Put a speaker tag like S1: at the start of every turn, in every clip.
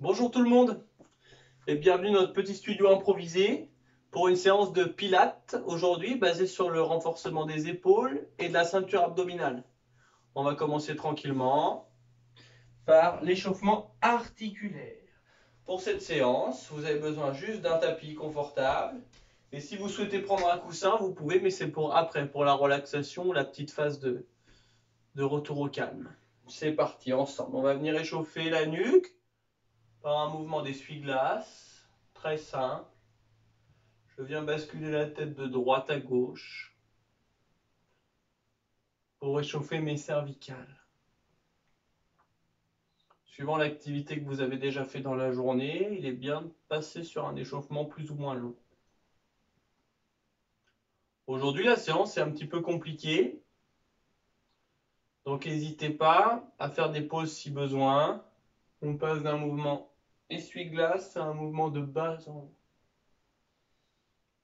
S1: Bonjour tout le monde et bienvenue dans notre petit studio improvisé pour une séance de pilates aujourd'hui basée sur le renforcement des épaules et de la ceinture abdominale. On va commencer tranquillement par l'échauffement articulaire. Pour cette séance, vous avez besoin juste d'un tapis confortable et si vous souhaitez prendre un coussin, vous pouvez, mais c'est pour après, pour la relaxation, la petite phase de retour au calme. C'est parti ensemble. On va venir échauffer la nuque par un mouvement d'essuie-glace, très simple. Je viens basculer la tête de droite à gauche pour réchauffer mes cervicales. Suivant l'activité que vous avez déjà fait dans la journée, il est bien de passer sur un échauffement plus ou moins long. Aujourd'hui, la séance est un petit peu compliquée, donc n'hésitez pas à faire des pauses si besoin. On passe d'un mouvement essuie-glace à un mouvement de bas en haut.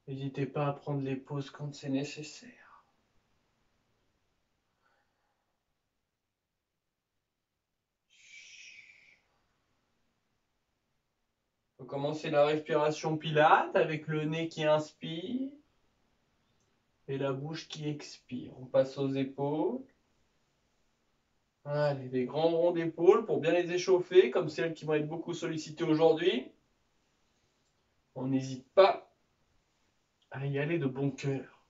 S1: N'hésitez pas à prendre les pauses quand c'est nécessaire. On va commencer la respiration pilate avec le nez qui inspire et la bouche qui expire. On passe aux épaules. Allez, des grands ronds d'épaules pour bien les échauffer, comme celles qui vont être beaucoup sollicitées aujourd'hui. On n'hésite pas à y aller de bon cœur.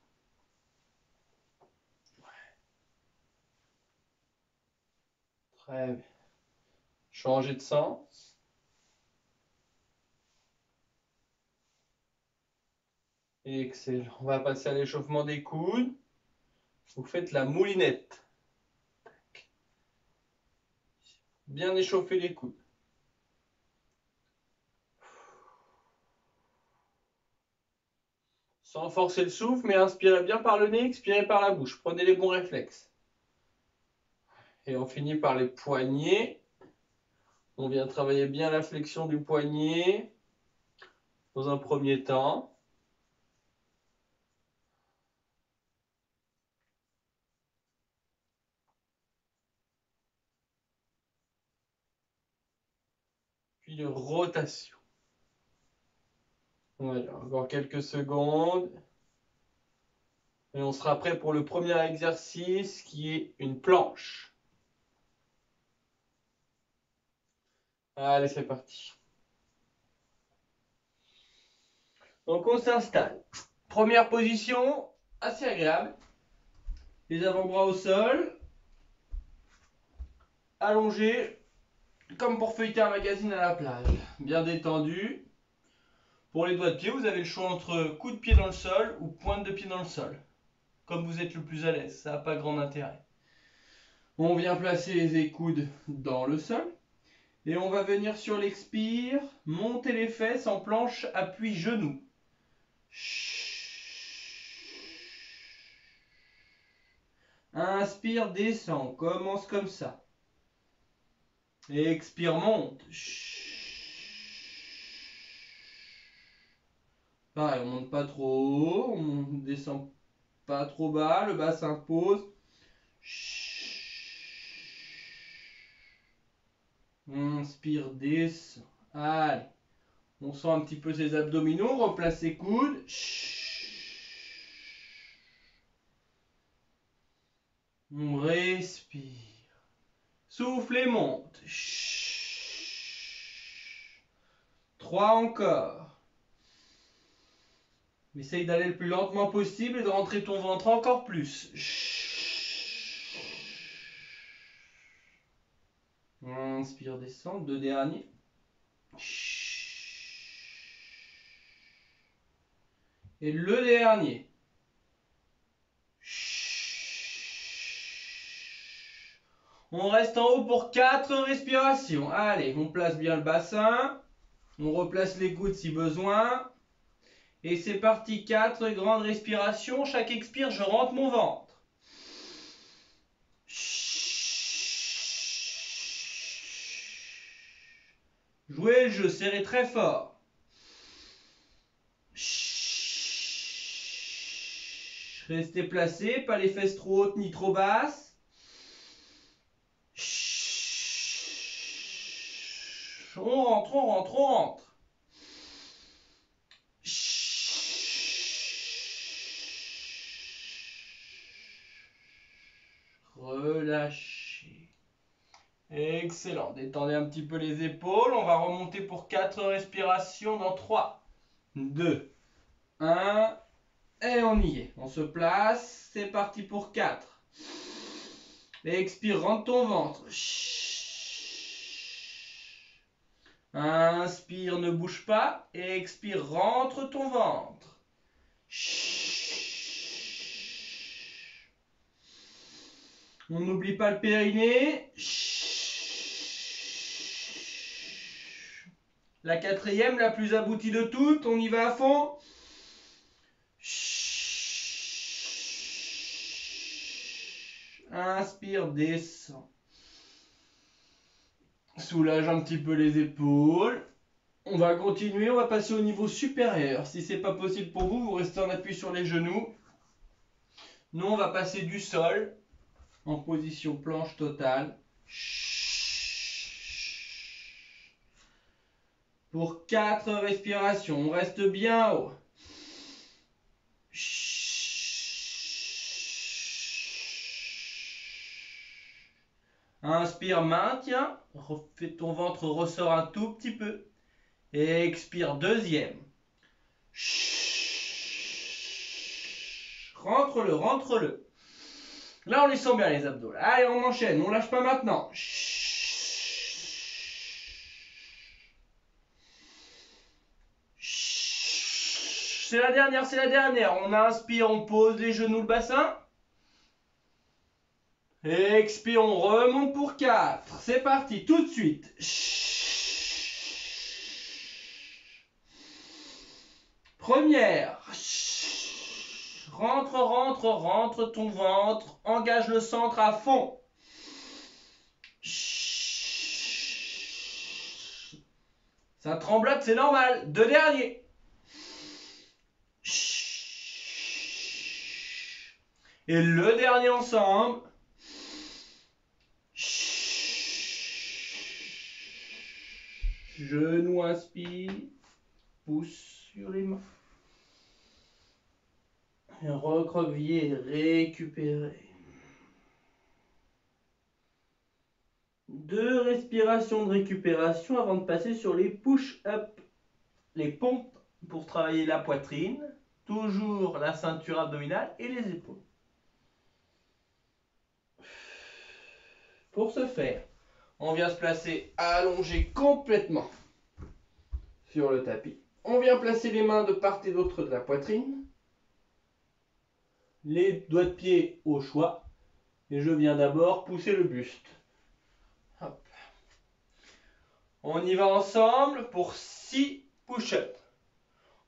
S1: Très bien. Changer de sens. Excellent. On va passer à l'échauffement des coudes. Vous faites la moulinette. Bien échauffer les coudes. Sans forcer le souffle, mais inspirez bien par le nez, expirez par la bouche. Prenez les bons réflexes. Et on finit par les poignets. On vient travailler bien la flexion du poignet dans un premier temps. Puis de rotation. Voilà, encore quelques secondes. Et on sera prêt pour le premier exercice qui est une planche. Allez, c'est parti. Donc on s'installe. Première position, assez agréable. Les avant-bras au sol. Allongés, comme pour feuilleter un magazine à la plage. Bien détendu. Pour les doigts de pied, vous avez le choix entre coup de pied dans le sol ou pointe de pied dans le sol. Comme vous êtes le plus à l'aise, ça n'a pas grand intérêt. On vient placer les écoudes dans le sol. Et on va venir sur l'expire, monter les fesses en planche, appui genou. Inspire, descend, commence comme ça. Expire, monte. Pareil, on monte pas trop haut, on descend pas trop bas, le bassin pose. Inspire, descend. Allez, on sent un petit peu ses abdominaux, on replace ses coudes. On respire. Souffle et monte. 3 encore. Essaye d'aller le plus lentement possible et de rentrer ton ventre encore plus. Inspire, descend. 2 derniers. Et le dernier. On reste en haut pour 4 respirations. Allez, on place bien le bassin. On replace les coudes si besoin. Et c'est parti, 4 grandes respirations. Chaque expire, je rentre mon ventre. Jouez le jeu, serrez très fort. Restez placé, pas les fesses trop hautes ni trop basses.
S2: On rentre, on rentre, on rentre. Relâchez. Excellent. Détendez un petit peu les épaules. On va remonter pour 4 respirations dans 3, 2, 1. Et on y est. On se place. C'est parti pour 4. Expire, rentre ton ventre. Inspire, ne bouge pas. Expire, rentre ton ventre. On n'oublie pas le périnée. La quatrième, la plus aboutie de toutes. On y va à fond. Inspire, descend. Soulage un petit peu les épaules. On va continuer, on va passer au niveau supérieur. Si ce n'est pas possible pour vous, vous restez en appui sur les genoux. Nous, on va passer du sol en position planche totale. Pour 4 respirations, on reste bien haut. Inspire, maintien. Fais ton ventre ressort un tout petit peu. Et expire, deuxième. Rentre-le, rentre-le. Là, on les sent bien, les abdos. Allez, on enchaîne, on lâche pas maintenant. C'est la dernière, c'est la dernière. On inspire, on pose les genoux, le bassin. Expire, on remonte pour 4. C'est parti, tout de suite. Première. Rentre, rentre, rentre ton ventre. Engage le centre à fond. Ça tremblote, c'est normal. 2 derniers. Et le dernier ensemble. Genou inspire. Pouce sur les mains. Et recroqueviller, récupérer. 2 respirations de récupération avant de passer sur les push-up, les pompes pour travailler la poitrine, toujours la ceinture abdominale et les épaules. Pour ce faire, on vient se placer allongé complètement sur le tapis. On vient placer les mains de part et d'autre de la poitrine, les doigts de pied au choix, et je viens d'abord pousser le buste. Hop. On y va ensemble pour 6 push-ups.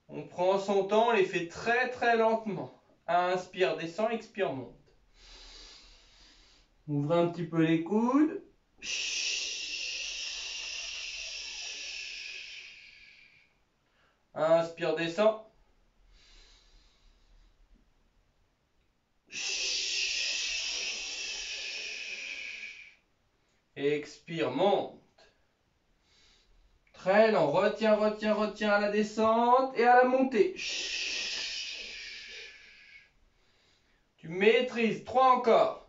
S2: On prend son temps, on les fait très très lentement. Inspire, descend, expire, monte. Ouvrez un petit peu les coudes. Inspire, descend. Expire, monte. Très lent, retiens, retiens, retiens à la descente et à la montée. Tu maîtrises, 3 encore.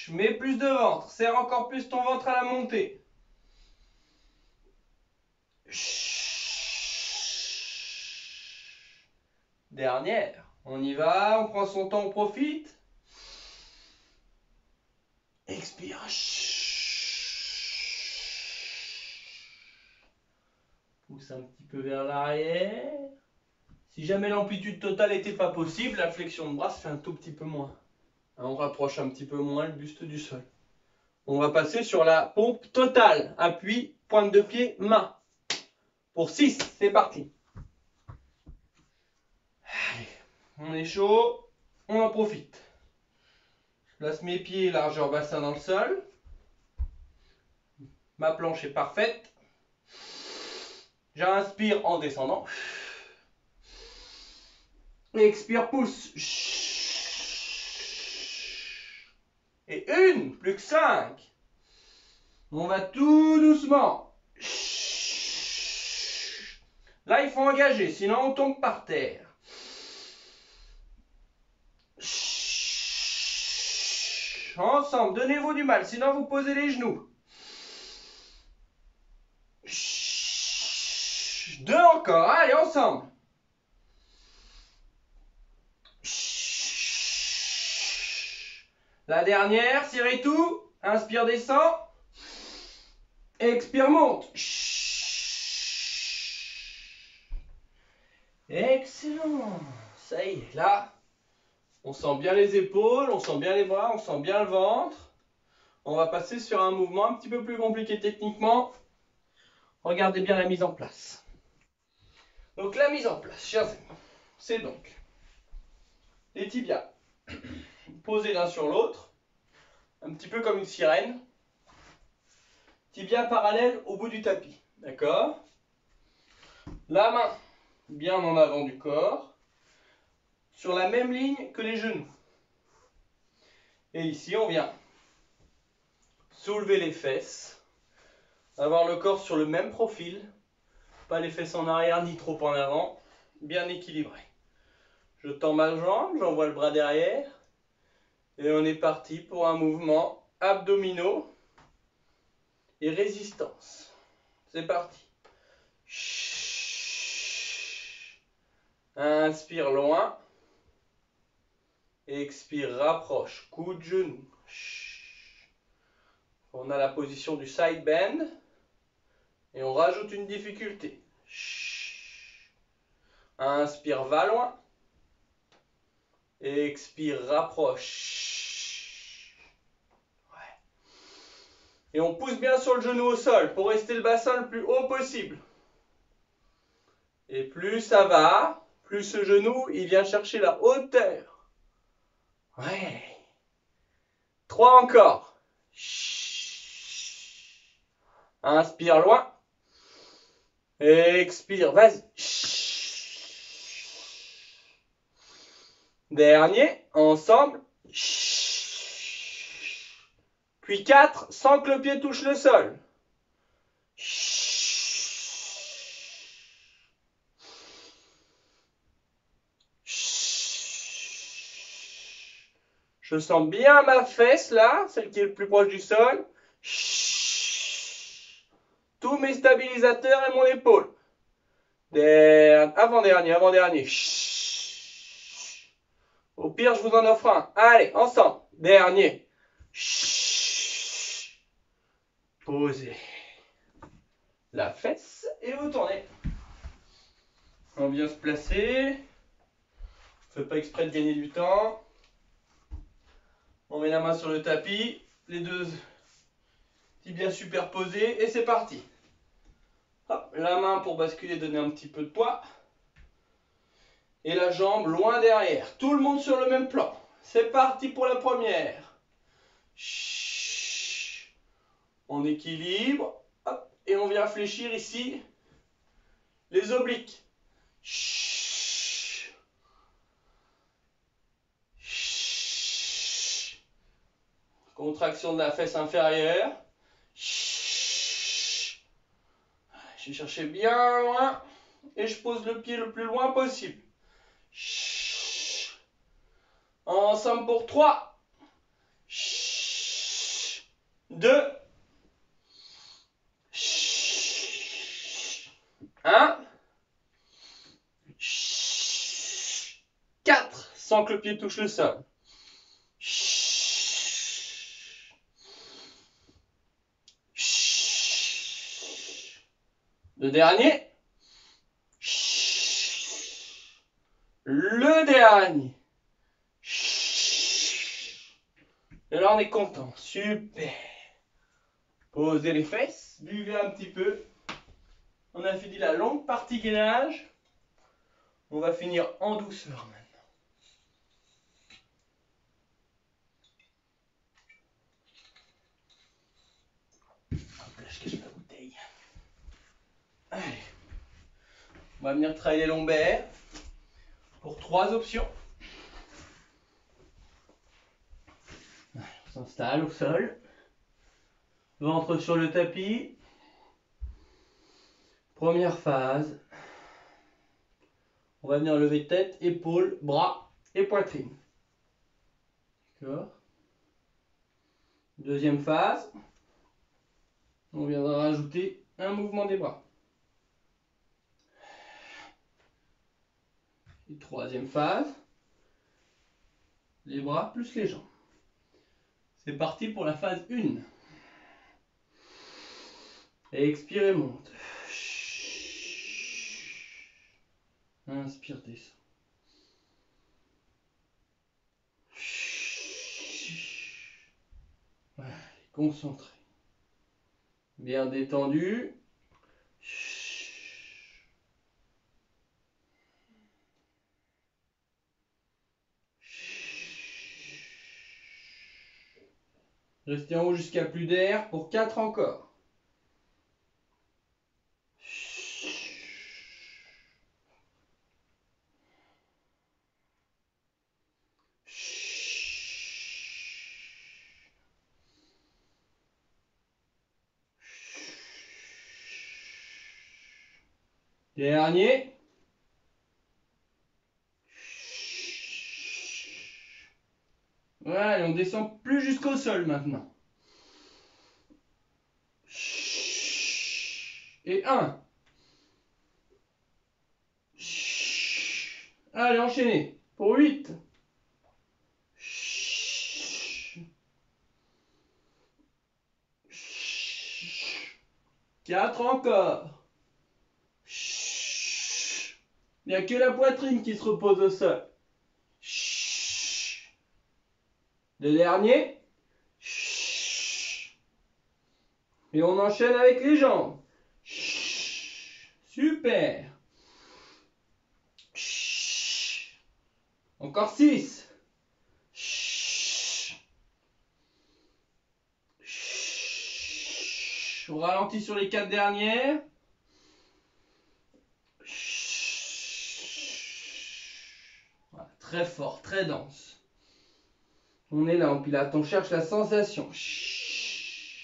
S2: Mets plus de ventre, serre encore plus ton ventre à la montée. Dernière, on y va, on prend son temps, on profite. Expire. Pousse un petit peu vers l'arrière. Si jamais l'amplitude totale n'était pas possible, la flexion de bras se fait un tout petit peu moins. On rapproche un petit peu moins le buste du sol. On va passer sur la pompe totale. Appui, pointe de pied, main. Pour 6, c'est parti. Allez, on est chaud, on en profite. Je place mes pieds largeur bassin dans le sol. Ma planche est parfaite. J'inspire en descendant. Expire, pousse. Et 1, plus que 5. On va tout doucement. Là, il faut engager, sinon on tombe par terre. Ensemble, donnez-vous du mal, sinon vous posez les genoux. 2 encore, allez, ensemble. La dernière, serrez tout. Inspire, descend. Expire, monte. Excellent. Ça y est, là, on sent bien les épaules, on sent bien les bras, on sent bien le ventre. On va passer sur un mouvement un petit peu plus compliqué techniquement. Regardez bien la mise en place. Donc la mise en place, chers amis, c'est donc les tibias posés l'un sur l'autre, un petit peu comme une sirène. Tibias parallèles au bout du tapis, d'accord? La main bien en avant du corps, sur la même ligne que les genoux. Et ici, on vient soulever les fesses, avoir le corps sur le même profil, pas les fesses en arrière ni trop en avant, bien équilibré. Je tends ma jambe, j'envoie le bras derrière, et on est parti pour un mouvement abdominaux et résistance. C'est parti. Inspire loin. Expire, rapproche, coup de genou. On a la position du side bend. Et on rajoute une difficulté. Inspire, va loin. Expire, rapproche. Ouais. Et on pousse bien sur le genou au sol pour rester le bassin le plus haut possible. Et plus ça va, plus ce genou, il vient chercher la hauteur. Ouais. 3 encore. Inspire loin. Expire, vas-y. Dernier, ensemble. Puis 4, sans que le pied touche le sol. Je sens bien ma fesse là, celle qui est le plus proche du sol. Tous mes stabilisateurs et mon épaule. Avant-dernier, avant-dernier. Au pire, je vous en offre un. Allez, ensemble. Dernier. Posez la fesse et vous tournez. On vient se placer. On ne fait pas exprès de gagner du temps. On met la main sur le tapis. Les deux tibias superposés et c'est parti. Hop, la main pour basculer, donner un petit peu de poids. Et la jambe loin derrière. Tout le monde sur le même plan. C'est parti pour la première. On équilibre. Hop, et on vient fléchir ici les obliques. Contraction de la fesse inférieure. Je vais chercher bien loin et je pose le pied le plus loin possible. Ensemble pour 3, 2, 1, 4, sans que le pied touche le sol. Le dernier. Le dernier. Et là, on est content. Super. Posez les fesses. Buvez un petit peu. On a fini la longue partie gainage. On va finir en douceur maintenant. Hop là, je cache ma bouteille. Allez. On va venir travailler les lombaires pour 3 options. On s'installe au sol. Ventre sur le tapis. Première phase. On va venir lever tête, épaules, bras et poitrine. D'accord. Deuxième phase. On viendra rajouter un mouvement des bras. Et troisième phase. Les bras plus les jambes. C'est parti pour la phase 1. Et expire et monte. Inspire, descend. Voilà, concentré. Bien détendu. Restez en haut jusqu'à plus d'air pour 4 encore. Dernier. Voilà, on descend plus jusqu'au sol maintenant. Et 1. Allez, enchaînez. Pour 8. 4 encore. Il n'y a que la poitrine qui se repose au sol. Le dernier. Et on enchaîne avec les jambes. Super. Encore 6. On ralentit sur les 4 dernières. Voilà, très fort, très dense. On est là en pilates, on cherche la sensation.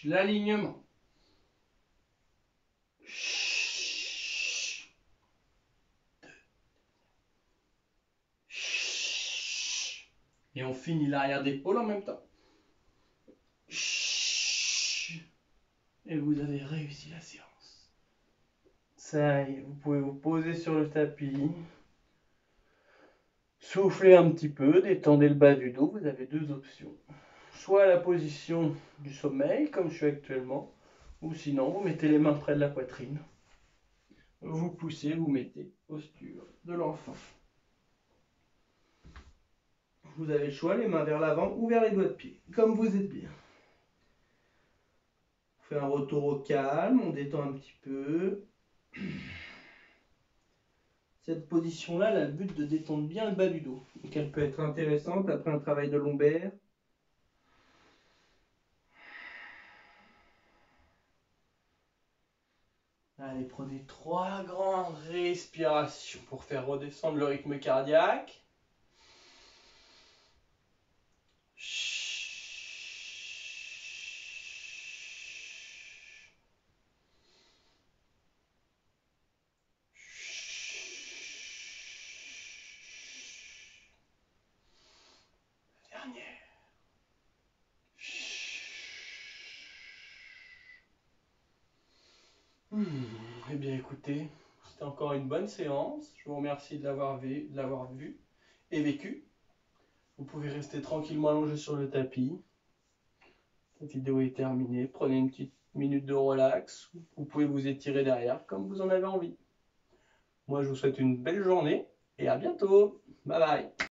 S2: L'alignement. Et on finit l'arrière d'épaule en même temps. Et vous avez réussi la séance. Ça y est, vous pouvez vous poser sur le tapis. Soufflez un petit peu, détendez le bas du dos. Vous avez 2 options. Soit la position du sommeil, comme je suis actuellement, ou sinon vous mettez les mains près de la poitrine. Vous poussez, vous mettez posture de l'enfant. Vous avez le choix, les mains vers l'avant ou vers les doigts de pied, comme vous êtes bien. On fait un retour au calme, on détend un petit peu. Cette position-là, elle a le but de détendre bien le bas du dos. Donc elle peut être intéressante après un travail de lombaire. Allez, prenez 3 grandes respirations pour faire redescendre le rythme cardiaque. Dernière. Eh bien écoutez, c'était encore une bonne séance. Je vous remercie de l'avoir vu et vécu. Vous pouvez rester tranquillement allongé sur le tapis. Cette vidéo est terminée. Prenez une petite minute de relax. Vous pouvez vous étirer derrière comme vous en avez envie. Moi, je vous souhaite une belle journée et à bientôt. Bye bye.